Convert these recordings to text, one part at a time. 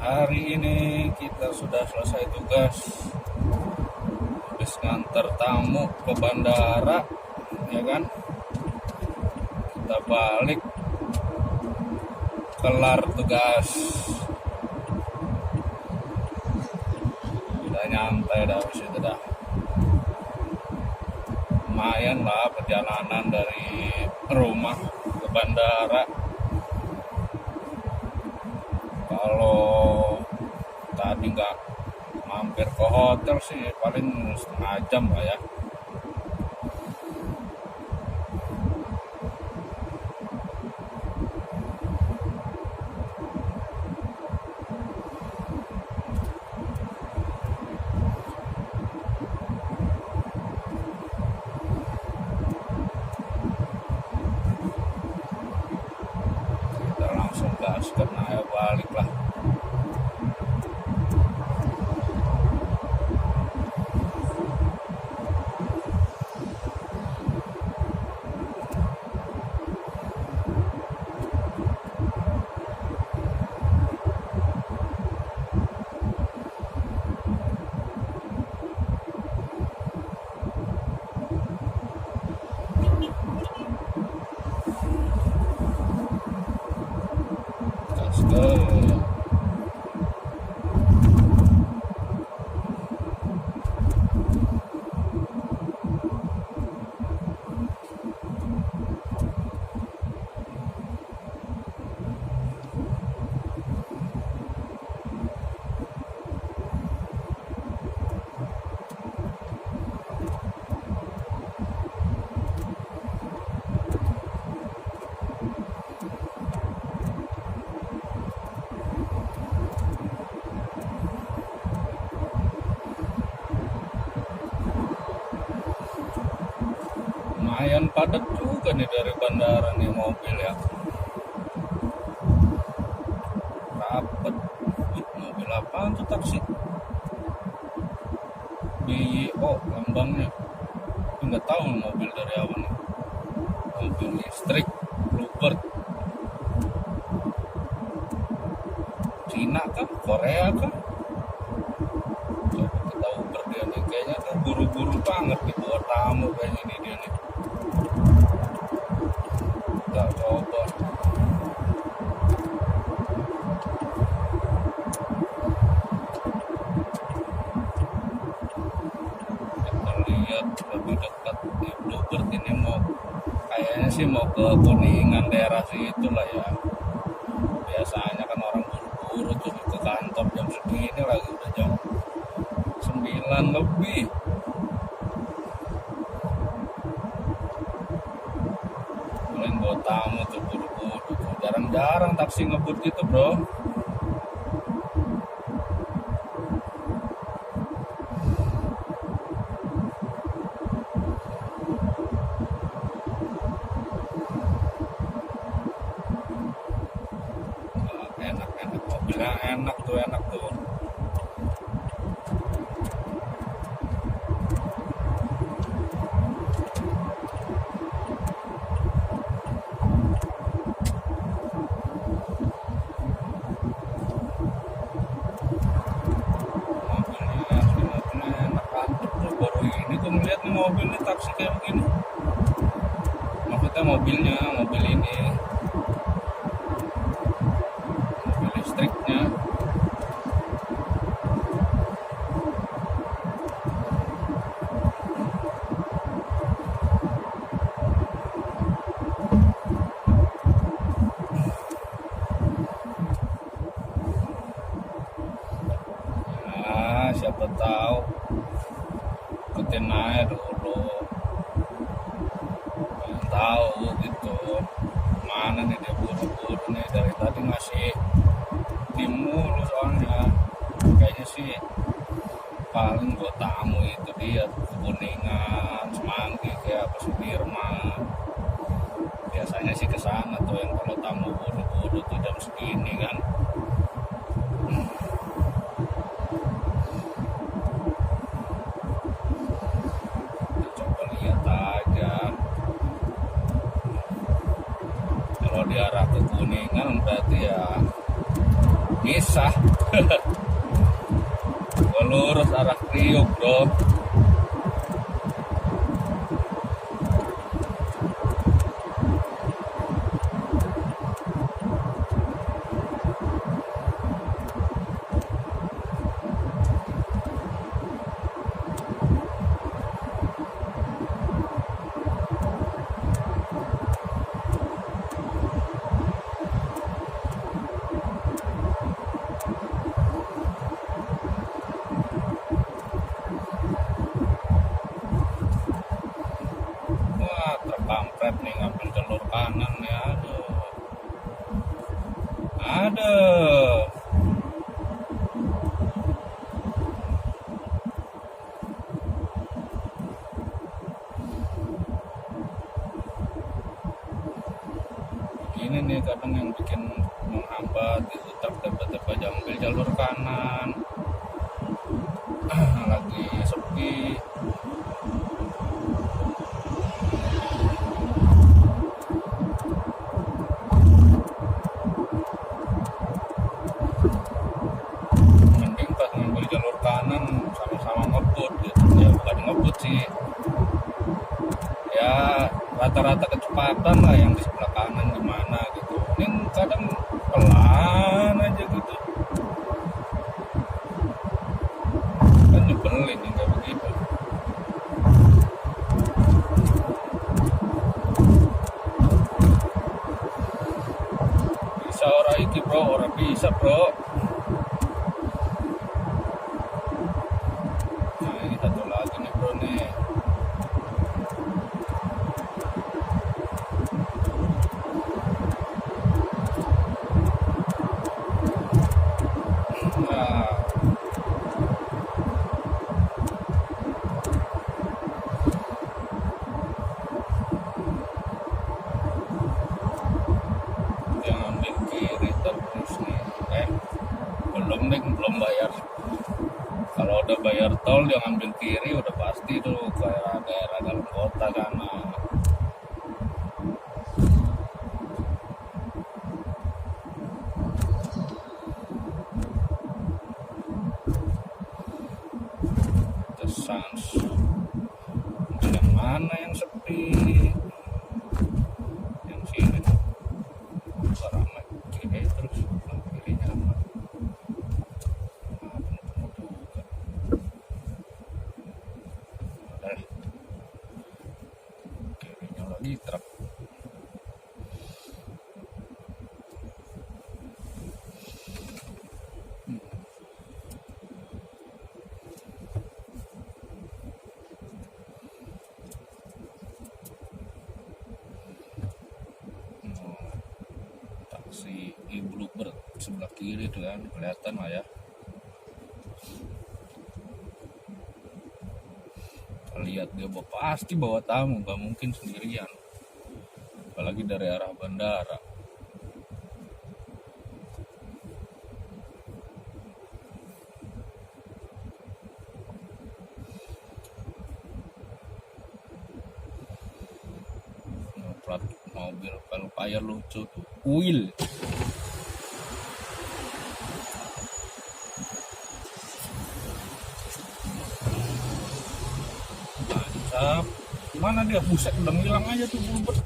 Hari ini kita sudah selesai tugas, habis nganter tamu ke bandara, ya kan? Kita balik, kelar tugas, udah nyantai dah habis itu dah. Lumayan lah perjalanan dari rumah ke bandara. Kalau tadi nggak mampir ke hotel sih paling setengah jam lah ya. Kita langsung gas karena ya balik lah. Let's go. Lumayan padat juga nih dari bandara nih mobil ya. Rapet. Mobil apaan tuh taksi? BYO lambangnya. Tapi nggak tahu mobil dari apa nih. Mobil listrik, Bluebird. Cina kah? Korea kah? Coba kita uber dia nih. Kayaknya tuh buru-buru banget nih buat tamu kayaknya ini dia nih. Kita coba. Kita lihat lebih dekat di Bluebird ini kayaknya sih mau ke Kuningan daerah situ lah ya. Biasanya kan orang buru-buru tuh ke kantor jam segini lagi udah jam 9 lebih. Paling bawa tamu tuh buru-buru. Jarang-jarang taksi ngebut gitu bro. Enak-enak mobilnya, enak tuh. Ini tuh ngeliat nih mobil nih taksi kayak begini. Maksudnya mobilnya, mobil ini, mobil listriknya. Nah, siapa tahu ikutin aja dulu, pengen tahu gitu mana nih dia buru-buru nih, dari tadi masih tim mulu soalnya. Kayaknya sih paling buat tamu itu dia Kuningan, Semanggi kayak apa Sudirman. Biasanya sih kesana tuh yang kalau tamu buru-buru tuh jam segini kan. Kalau di arah ke Kuningan berarti ya Bisa. Gua lurus arah Priok, bro. Wah, terkampret nih ngambil jalur kanan ya. Aduh. Ini nih kadang yang bikin menghambat itu, tiba-tiba ambil jalur kanan. Lagi sepi. Mending pas ngambil jalur kanan sama-sama ngebut gitu. Ya bukan ngebut sih, ya rata-rata kecepatan lah yang di sebelah kanan gimana gitu. Ini kadang pelan aja gitu, kan nyebelin nih kayak begitu. Bisa orang iki bro, orang bisa bro. Nah ini satu lagi nih bro nih. Nah, dia ngambil kiri terus nih. Belum bayar. Kalau udah bayar tol dia ngambil kiri udah pasti tuh ke daerah dalam kota sana. The Sans. Yang mana yang sepi? Yang sini. Ramai kiri terus kirinya aman. Kirinya lagi truk. Taksi Bluebird sebelah kiri tuh kan kelihatan lah ya. Lihat dia pasti bawa tamu, gak mungkin sendirian, apalagi dari arah bandara. Plat mobil Velfire lucu tuh, Will. Mantap. Mana dia? Buset, udah ngilang aja tuh Bluebird.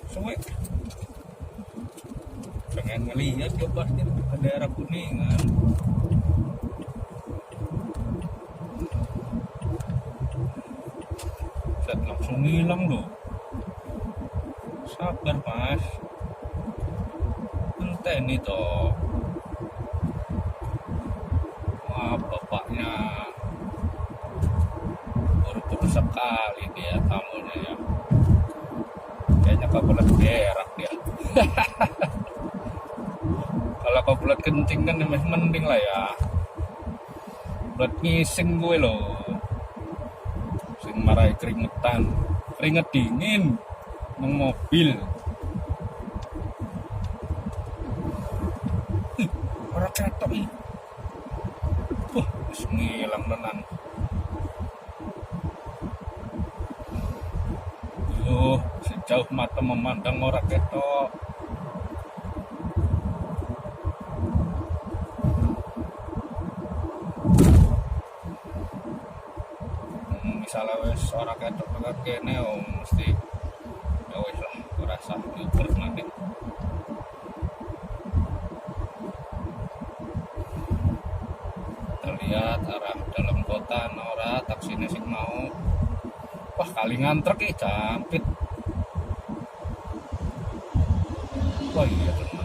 Suwe. Pengen ngelihat dia pasti ke daerah Kuningan. Buset, langsung ngilang loh. Sabar mas. Enten itu. Wah, bapaknya buru-buru sekali dia tamunya ya. Kayaknya kebelet berak dia. Kalau kebelet kencing kan masih mending lah ya. Kebelet ngising gue loh. Sing marai keringetan, keringet dingin nang mobil. Orang ketok nih. Wah, wis ngilang tenan. Sejauh mata memandang orang ketok. misalnya wes ora ketok tekan kene mesti ya wes lah ora usah diuber nanti. Kita lihat arah dalam kota ora taksine sing mau. Wah, kalingan truk iki jampit. Wah iya